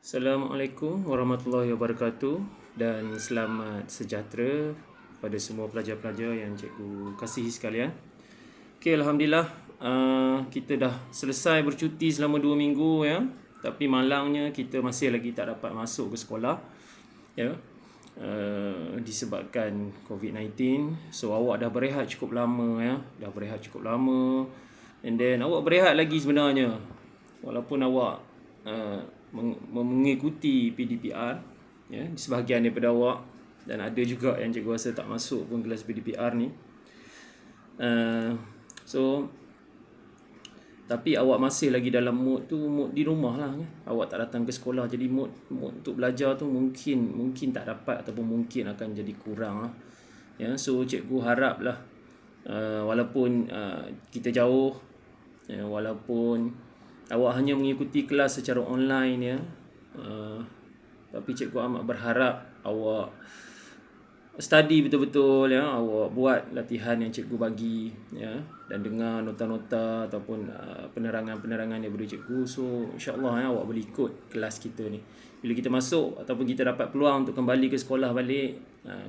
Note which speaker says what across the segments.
Speaker 1: Assalamualaikum warahmatullahi wabarakatuh dan selamat sejahtera pada semua pelajar-pelajar yang cikgu kasihi sekalian. Okey, alhamdulillah kita dah selesai bercuti selama 2 minggu ya. Tapi malangnya kita masih lagi tak dapat masuk ke sekolah ya. Disebabkan COVID-19. So awak dah berehat cukup lama ya. Dah berehat cukup lama. And then awak berehat lagi sebenarnya. Walaupun awak mengikuti PDPR ya, sebahagian daripada awak, dan ada juga yang cikgu rasa tak masuk pun kelas PDPR ni. Tapi awak masih lagi dalam mood di rumah lah ya. Awak tak datang ke sekolah, jadi mood untuk belajar tu mungkin tak dapat ataupun mungkin akan jadi kurang lah ya. So cikgu harap lah walaupun kita jauh ya, walaupun awak hanya mengikuti kelas secara online ya, tapi cikgu amat berharap awak study betul-betul ya, awak buat latihan yang cikgu bagi ya, dan dengar nota-nota ataupun penerangan-penerangan daripada cikgu. So insya-Allah ya, awak boleh ikut kelas kita ni. Bila kita masuk ataupun kita dapat peluang untuk kembali ke sekolah balik,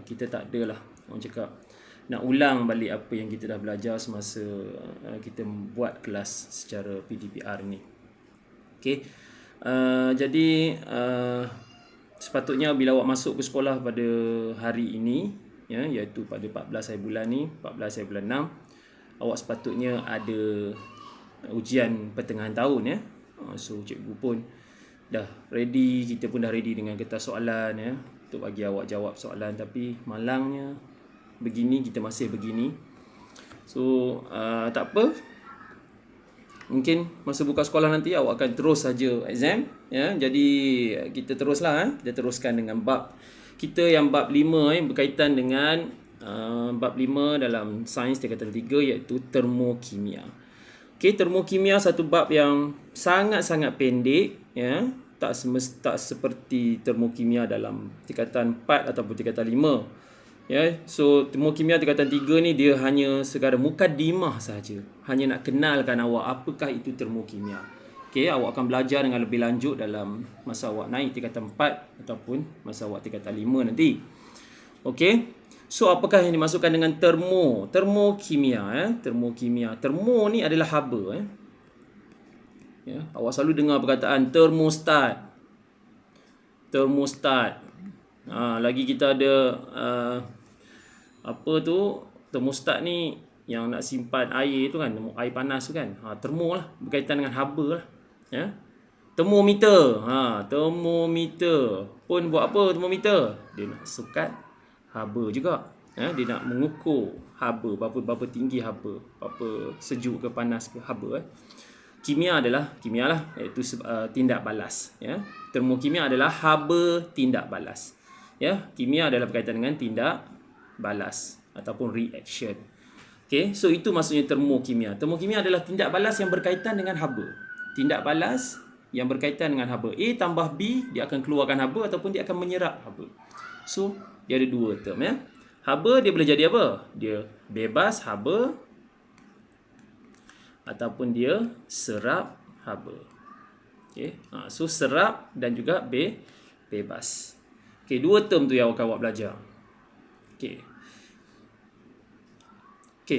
Speaker 1: kita tak adalah orang cakap nak ulang balik apa yang kita dah belajar semasa kita buat kelas secara PDPR ni. Okey. Jadi sepatutnya bila awak masuk ke sekolah pada hari ini ya, iaitu pada 14 hari bulan ni, 14 hari bulan 6, awak sepatutnya ada ujian pertengahan tahun ya. So cikgu pun dah ready, kita pun dah ready dengan kertas soalan ya, untuk bagi awak jawab soalan. Tapi malangnya begini, kita masih begini. So tak apa. Mungkin masa buka sekolah nanti awak akan terus saja exam ya. Jadi kita teruslah kita teruskan dengan bab kita yang bab 5 berkaitan dengan bab 5 dalam sains tingkatan 3, iaitu termokimia. Okey, termokimia satu bab yang sangat-sangat pendek ya. Tak seperti termokimia dalam tingkatan 4 ataupun tingkatan 5. Ya, so termokimia tingkatan 3 ni dia hanya sekadar mukadimah saja. Hanya nak kenalkan awak apakah itu termokimia. Okey, awak akan belajar dengan lebih lanjut dalam masa awak naik tingkatan 4 ataupun masa awak tingkatan 5 nanti. Okey. So apakah yang dimasukkan dengan termokimia ya? Termokimia. Termo ni adalah haba ya. Ya, awak selalu dengar perkataan termostat. Termostat. Lagi kita ada termostat ni yang nak simpan air tu kan, air panas tu kan. Termo lah, berkaitan dengan haba lah ya. Termometer. Termometer pun buat apa termometer? Dia nak sukat haba juga ya. Dia nak mengukur haba, berapa tinggi haba, berapa sejuk ke panas ke haba Kimia lah, iaitu tindak balas ya. Termokimia adalah haba tindak balas. Ya, kimia adalah berkaitan dengan tindak balas ataupun reaction. Okey, so itu maksudnya termokimia. Termokimia adalah tindak balas yang berkaitan dengan haba. Tindak balas yang berkaitan dengan haba. A tambah B, dia akan keluarkan haba ataupun dia akan menyerap haba. So, dia ada dua term ya. Haba dia boleh jadi apa? Dia bebas haba ataupun dia serap haba. Okey, so serap dan juga bebas. Okey, dua term tu yang awak belajar. Okey,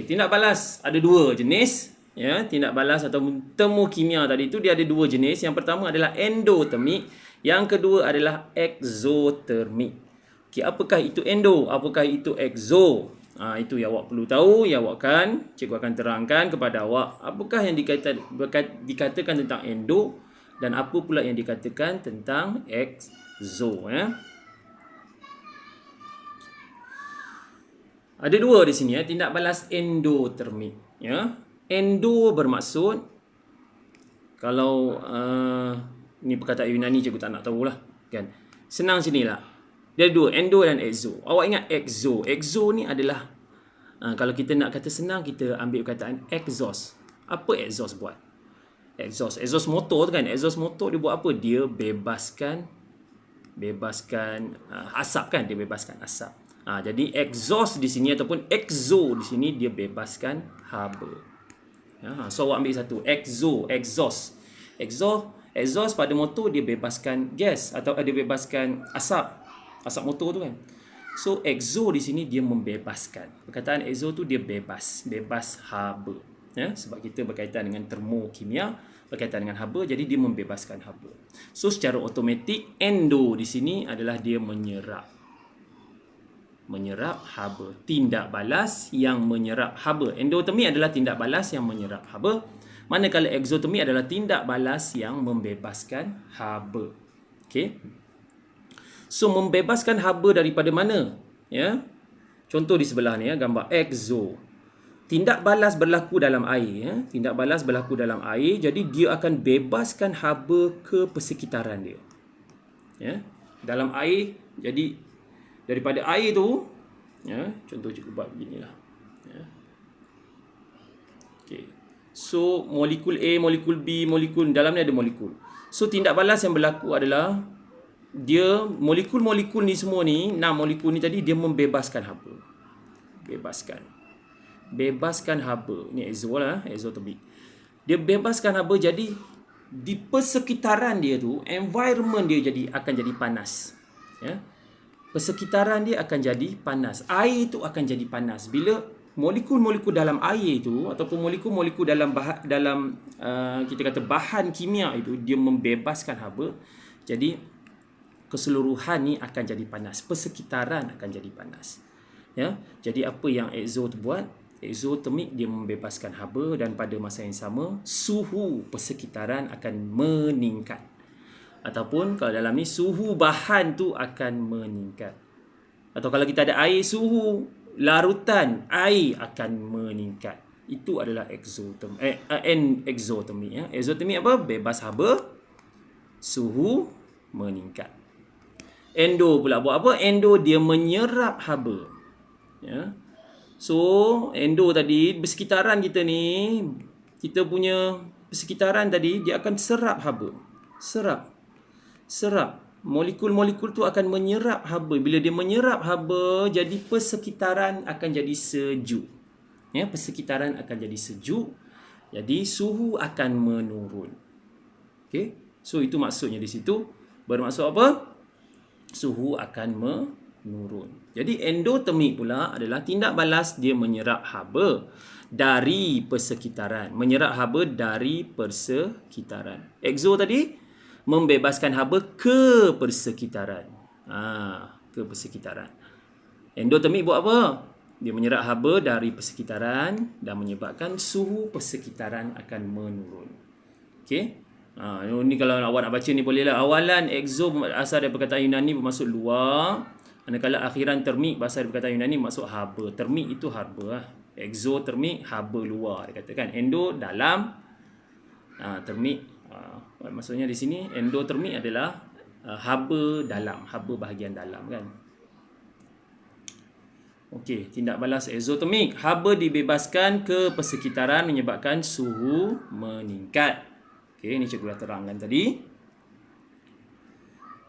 Speaker 1: tindak balas ada dua jenis ya. Tindak balas atau termokimia tadi tu dia ada dua jenis. Yang pertama adalah endotermik, yang kedua adalah exotermik. Okey, apakah itu endo? Apakah itu exo? Itu yang awak perlu tahu. Cikgu akan terangkan kepada awak apakah yang dikatakan tentang endo dan apa pula yang dikatakan tentang exo ya. Ada dua di sini ya, tindak balas endotermik ya. Endo bermaksud, kalau ni perkataan Yunani cikgu tak nak tahulah kan. Senang sinilah. Dia ada dua, endo dan exo. Awak ingat exo. Exo ni adalah kalau kita nak kata senang, kita ambil perkataan exhaust. Apa exhaust buat? Exhaust motor tu kan. Exhaust motor dia buat apa? Dia bebaskan asap kan, dia bebaskan asap. Jadi exhaust di sini ataupun exo di sini dia bebaskan haba. So awak ambil satu, exhaust. Exhaust pada motor dia bebaskan gas atau dia bebaskan asap motor tu kan. So exo di sini dia membebaskan. Perkataan exo tu dia bebas haba. Ya, sebab kita berkaitan dengan termokimia, berkaitan dengan haba, jadi dia membebaskan haba. So secara automatik endo di sini adalah dia menyerap haba, tindak balas yang menyerap haba. Endotermi adalah tindak balas yang menyerap haba, manakala exotermi adalah tindak balas yang membebaskan haba. Okey. So membebaskan haba daripada mana? Ya. Contoh di sebelah ni ya, gambar exo. Tindak balas berlaku dalam air ya. Tindak balas berlaku dalam air, jadi dia akan bebaskan haba ke persekitaran dia. Ya. Dalam air, jadi daripada air tu ya, contoh cikgu buat beginilah ya. Okey. So molekul A, molekul B, molekul dalam ni ada molekul. So tindak balas yang berlaku adalah dia molekul-molekul ni semua ni, 6 molekul ni tadi dia membebaskan haba. Bebaskan haba. Ni exo lah, exothermic. Dia bebaskan haba, jadi di persekitaran dia tu environment dia akan jadi panas. Ya. Persekitaran dia akan jadi panas. Air itu akan jadi panas. Bila molekul-molekul dalam air itu ataupun molekul-molekul dalam kita kata bahan kimia itu dia membebaskan haba, jadi keseluruhan ni akan jadi panas. Persekitaran akan jadi panas. Ya. Jadi apa yang exo tu buat? Exothermic dia membebaskan haba dan pada masa yang sama suhu persekitaran akan meningkat. Ataupun kalau dalam ni suhu bahan tu akan meningkat. Atau kalau kita ada air, suhu larutan air akan meningkat. Itu adalah exothermic ya. Exothermic apa? Bebas haba, suhu meningkat. Endo pula buat apa? Endo dia menyerap haba. Ya. So, endo tadi bersekitaran kita ni, kita punya persekitaran tadi dia akan serap haba. Serap. Molekul-molekul tu akan menyerap haba. Bila dia menyerap haba, jadi persekitaran akan jadi sejuk. Ya, persekitaran akan jadi sejuk. Jadi suhu akan menurun. Okey. So itu maksudnya di situ. Bermaksud apa? Suhu akan menurun. Jadi endotermik pula adalah tindak balas dia menyerap haba dari persekitaran. Menyerap haba dari persekitaran. Exo tadi membebaskan haba ke persekitaran. Ke persekitaran. Endotermik buat apa? Dia menyerap haba dari persekitaran dan menyebabkan suhu persekitaran akan menurun. Okey. Ni kalau awak nak baca ni bolehlah. Awalan exo asal dari perkataan Yunani bermaksud luar. Manakala akhiran termik berasal dari perkataan Yunani bermaksud haba. Termik itu haba lah. Exotermik haba luar dia katakan. Endo dalam. Termik maksudnya di sini endotermik adalah haba dalam, haba bahagian dalam kan. Okey, tindak balas exotermik. Haba dibebaskan ke persekitaran menyebabkan suhu meningkat. Okey, ini cikgu dah terangkan tadi.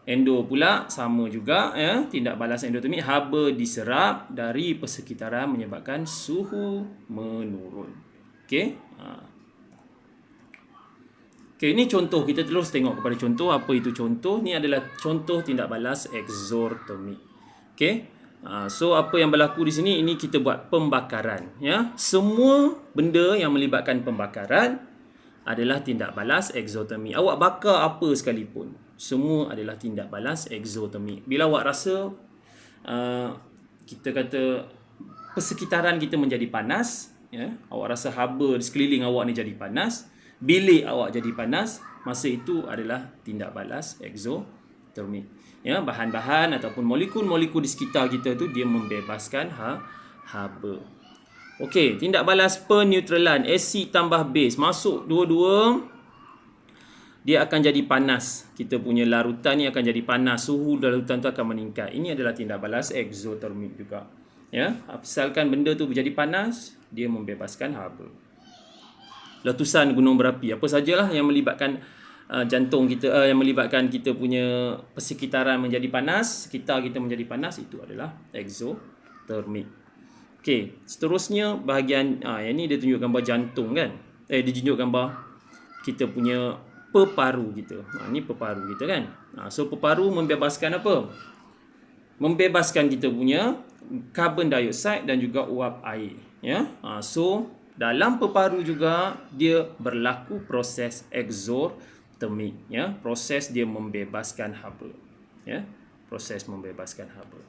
Speaker 1: Endo pula sama juga ya, tindak balas endotermik, haba diserap dari persekitaran menyebabkan suhu menurun. Okey. Okey, ini contoh. Kita terus tengok kepada contoh. Apa itu contoh? Ni adalah contoh tindak balas exothermic. Okey. So apa yang berlaku di sini, ini kita buat pembakaran ya. Semua benda yang melibatkan pembakaran adalah tindak balas exothermic. Awak bakar apa sekalipun, semua adalah tindak balas exothermic. Bila awak rasa kita kata persekitaran kita menjadi panas ya, awak rasa haba di sekeliling awak ni jadi panas, bilik awak jadi panas, masa itu adalah tindak balas exothermic. Ya, bahan-bahan ataupun molekul-molekul di sekitar kita tu dia membebaskan haba. Okey, tindak balas peneutralan, asid tambah base masuk dua-dua, dia akan jadi panas. Kita punya larutan ni akan jadi panas, suhu larutan tu akan meningkat. Ini adalah tindak balas exothermic juga. Ya, asalkan benda tu menjadi panas, dia membebaskan haba. Letusan gunung berapi, apa sajalah yang melibatkan jantung kita, yang melibatkan kita punya persekitaran menjadi panas, sekitar kita menjadi panas, itu adalah exothermic. Okey, seterusnya bahagian yang ni dia tunjuk gambar jantung kan. Dia tunjuk gambar kita punya peparu kita. Ni peparu kita kan. So peparu membebaskan apa? Membebaskan kita punya karbon dioksida dan juga uap air. Ya. So dalam peparu juga dia berlaku proses exothermic. Ya. Proses dia membebaskan haba. Ya. Proses membebaskan haba.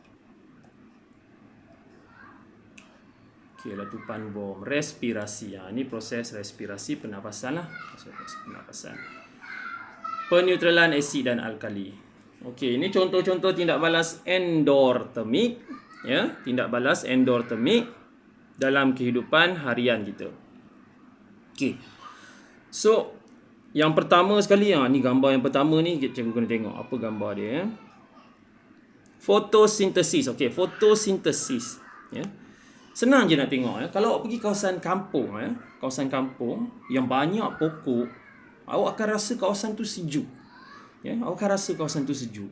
Speaker 1: Okey, letupan bom, respirasi. Ini proses respirasi pernafasan lah. Proses pernafasan. Peneutralan asid dan alkali. Okey, ini contoh-contoh tindak balas endortermik. Ya, tindak balas endortermik dalam kehidupan harian kita. Okey. So, yang pertama sekali, ni gambar yang pertama ni, cikgu kena tengok apa gambar dia. Ya. Fotosintesis. Okey, fotosintesis. Ya. Senang je nak tengok. Kalau awak pergi kawasan kampung, kawasan kampung yang banyak pokok, awak akan rasa kawasan tu sejuk. Ya, awak akan rasa kawasan tu sejuk.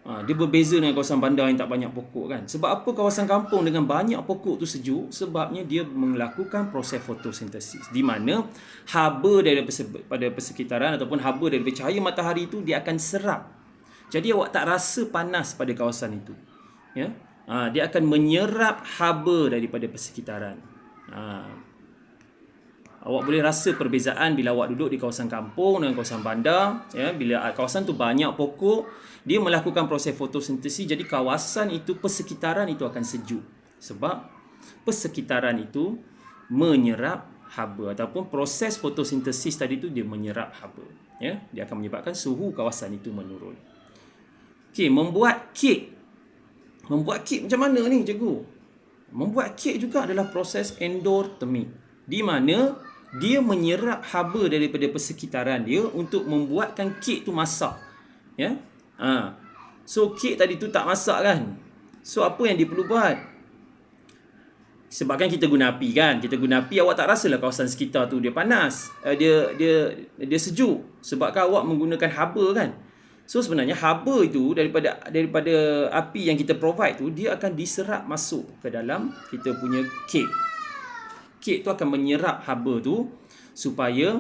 Speaker 1: Dia berbeza dengan kawasan bandar yang tak banyak pokok kan. Sebab apa kawasan kampung dengan banyak pokok tu sejuk? Sebabnya dia melakukan proses fotosintesis. Di mana haba daripada persekitaran ataupun haba daripada cahaya matahari itu dia akan serap. Jadi awak tak rasa panas pada kawasan itu. Ya. Dia akan menyerap haba daripada persekitaran. Awak boleh rasa perbezaan bila awak duduk di kawasan kampung dengan kawasan bandar. Ya, bila kawasan tu banyak pokok, dia melakukan proses fotosintesis. Jadi kawasan itu, persekitaran itu akan sejuk. Sebab persekitaran itu menyerap haba ataupun proses fotosintesis tadi tu dia menyerap haba. Ya, dia akan menyebabkan suhu kawasan itu menurun. Okey, membuat kek. Membuat kek macam mana ni cikgu? Membuat kek juga adalah proses endortermik. Di mana dia menyerap haba daripada persekitaran dia untuk membuatkan kek tu masak. Ya. So kek tadi tu tak masak kan? So apa yang dia perlu buat? Sebabkan kita guna api kan. Kita guna api, awak tak rasalah kawasan sekitar tu dia panas. Dia sejuk sebabkan awak menggunakan haba kan. So sebenarnya haba itu daripada api yang kita provide tu dia akan diserap masuk ke dalam kita punya kek. Kek tu akan menyerap haba tu supaya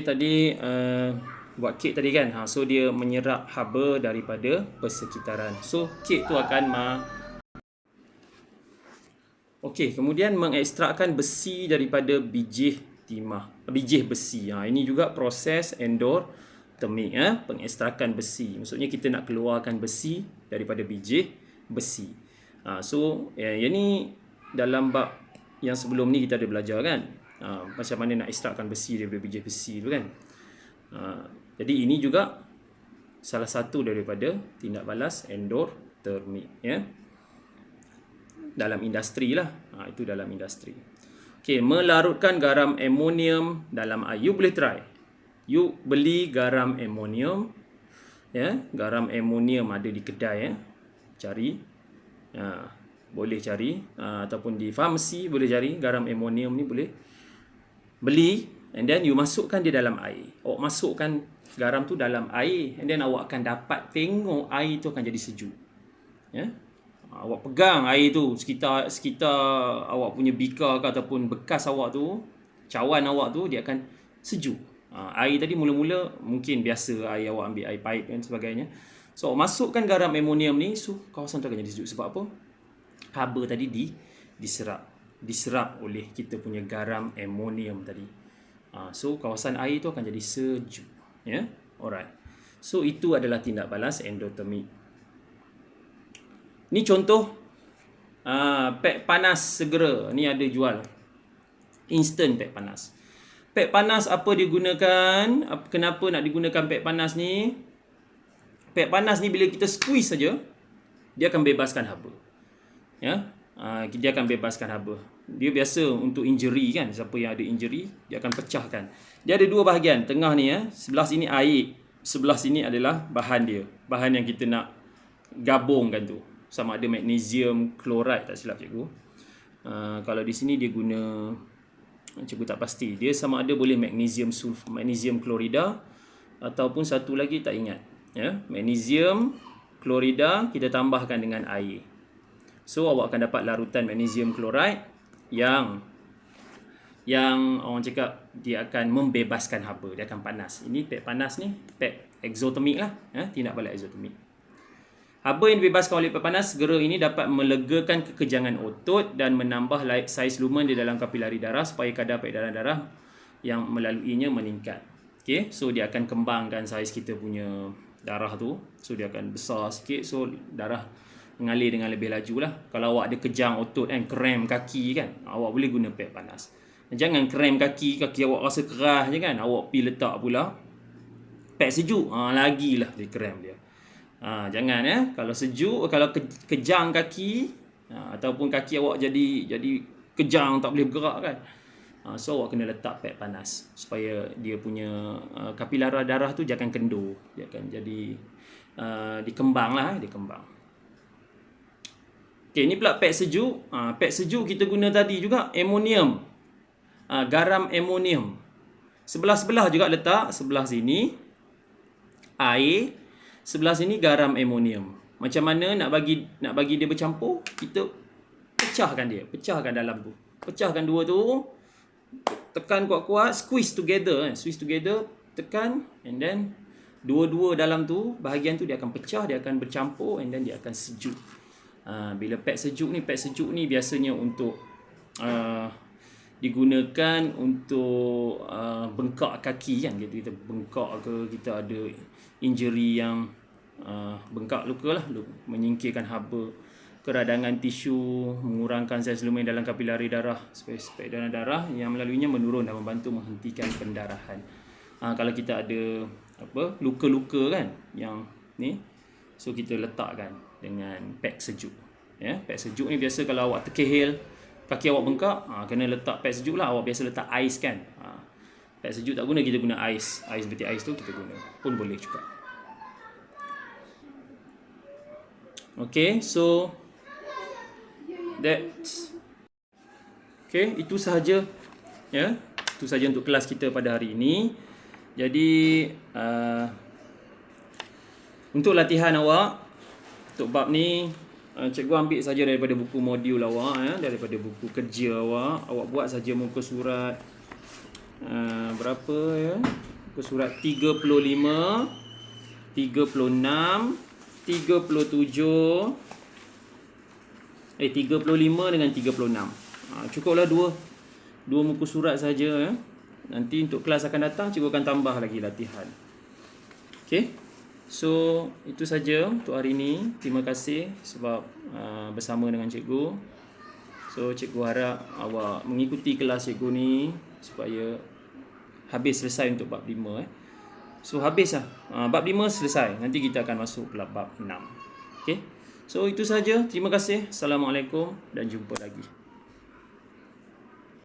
Speaker 1: tadi buat kek tadi kan. So dia menyerap haba daripada persekitaran. So kek tu akan kemudian mengekstrakkan besi daripada bijih timah, bijih besi. Ini juga proses endortermik, pengekstrakan besi. Maksudnya kita nak keluarkan besi daripada bijih besi. So yang ni dalam bab yang sebelum ni kita ada belajar kan, macam mana nak ekstrakkan besi daripada bijih besi tu kan. Jadi ini juga salah satu daripada tindak balas endortermik, ya, dalam industri lah. Itu dalam industri. Okey, melarutkan garam amonium dalam air. You boleh try. You beli garam amonium. Ya, garam amonium ada di kedai, ya. Cari. Boleh cari ataupun di farmasi boleh cari garam amonium ni, boleh beli and then you masukkan dia dalam air. Awak masukkan garam tu dalam air and then awak akan dapat tengok air tu akan jadi sejuk. Ya. Awak pegang air tu sekitar awak punya beaker ke ataupun bekas awak tu, cawan awak tu, dia akan sejuk. Air tadi mula-mula mungkin biasa air awak ambil air pipe dan sebagainya. So awak masukkan garam amonium ni, so kawasan tu akan jadi sejuk. Sebab apa? Haba tadi diserap oleh kita punya garam amonium tadi. So kawasan air tu akan jadi sejuk. Ya, alright. So itu adalah tindak balas endortermik. Ni contoh pek panas segera. Ni ada jual. Instant pek panas. Pek panas apa digunakan? Kenapa nak digunakan pek panas ni? Pek panas ni bila kita squeeze saja, dia akan bebaskan haba. Ya, dia akan bebaskan haba. Dia biasa untuk injury kan. Siapa yang ada injury, dia akan pecahkan. Dia ada dua bahagian. Tengah ni, sebelah sini air, sebelah sini adalah bahan dia. Bahan yang kita nak gabungkan tu. Sama ada magnesium chloride, tak silap cikgu. Kalau di sini dia guna, cikgu tak pasti. Dia sama ada boleh magnesium chlorida ataupun satu lagi tak ingat. Ya, magnesium chlorida kita tambahkan dengan air. So awak akan dapat larutan magnesium chloride yang yang orang cakap dia akan membebaskan haba, dia akan panas. Ini pek panas ni, pek exothermic lah, tindak balik exothermic. Haba yang dibebaskan oleh pek panas segera ini dapat melegakan kekejangan otot dan menambah saiz lumen di dalam kapilari darah supaya kadar peredaran darah yang melaluinya meningkat. Okay, so dia akan kembangkan saiz kita punya darah tu. So dia akan besar sikit, so darah mengalir dengan lebih laju lah. Kalau awak ada kejang otot kan, krem kaki kan, awak boleh guna pek panas. Jangan krem kaki awak rasa keras je kan, awak pergi letak pula pek sejuk, lagilah dia krem dia. Jangan kalau sejuk, kalau kejang kaki, ataupun kaki awak jadi kejang tak boleh bergerak kan, so awak kena letak pek panas supaya dia punya kapilara darah tu jangan kendur, dia akan jadi dikembang lah, dikembang. Okay, ni pula pek sejuk. Pek sejuk kita guna tadi juga amonium, garam amonium. Sebelah-sebelah juga letak, sebelah sini air, sebelah sini garam amonium. Macam mana nak bagi dia bercampur? Kita pecahkan dalam tu. Pecahkan dua tu, tekan kuat-kuat, squeeze together, tekan, and then dua-dua dalam tu, bahagian tu dia akan pecah, dia akan bercampur, and then dia akan sejuk. Bila pek sejuk ni biasanya untuk digunakan untuk bengkak kaki kan, kita bengkak ke, kita ada injury yang bengkak luka lah, menyingkirkan haba, keradangan tisu, mengurangkan saiz lumen dalam kapilari darah supaya peredaran darah yang melaluinya menurun dan membantu menghentikan pendarahan. Kalau kita ada luka-luka kan yang ni, so kita letakkan dengan pek sejuk. Pek sejuk ni biasa kalau awak terkehil, kaki awak bengkak, kena letak pek sejuk lah. Awak biasa letak ais kan, pek sejuk tak guna, kita guna ais seperti ais tu kita guna pun boleh juga. Okay, so that's okay, itu sahaja itu sahaja untuk kelas kita pada hari ini. Jadi untuk latihan awak untuk bab ni, cikgu ambil saja daripada buku modul awak, daripada buku kerja awak buat saja muka surat berapa muka surat 35, 36, 37, 35 dengan 36. Cukuplah dua muka surat saja. Nanti untuk kelas akan datang cikgu akan tambah lagi latihan. Okey. So itu saja untuk hari ini. Terima kasih sebab bersama dengan cikgu. So cikgu harap awak mengikuti kelas cikgu ni supaya habis selesai untuk bab 5. So habis lah, bab 5 selesai. Nanti kita akan masuk ke bab 6. Okay. So itu saja. Terima kasih. Assalamualaikum dan jumpa lagi.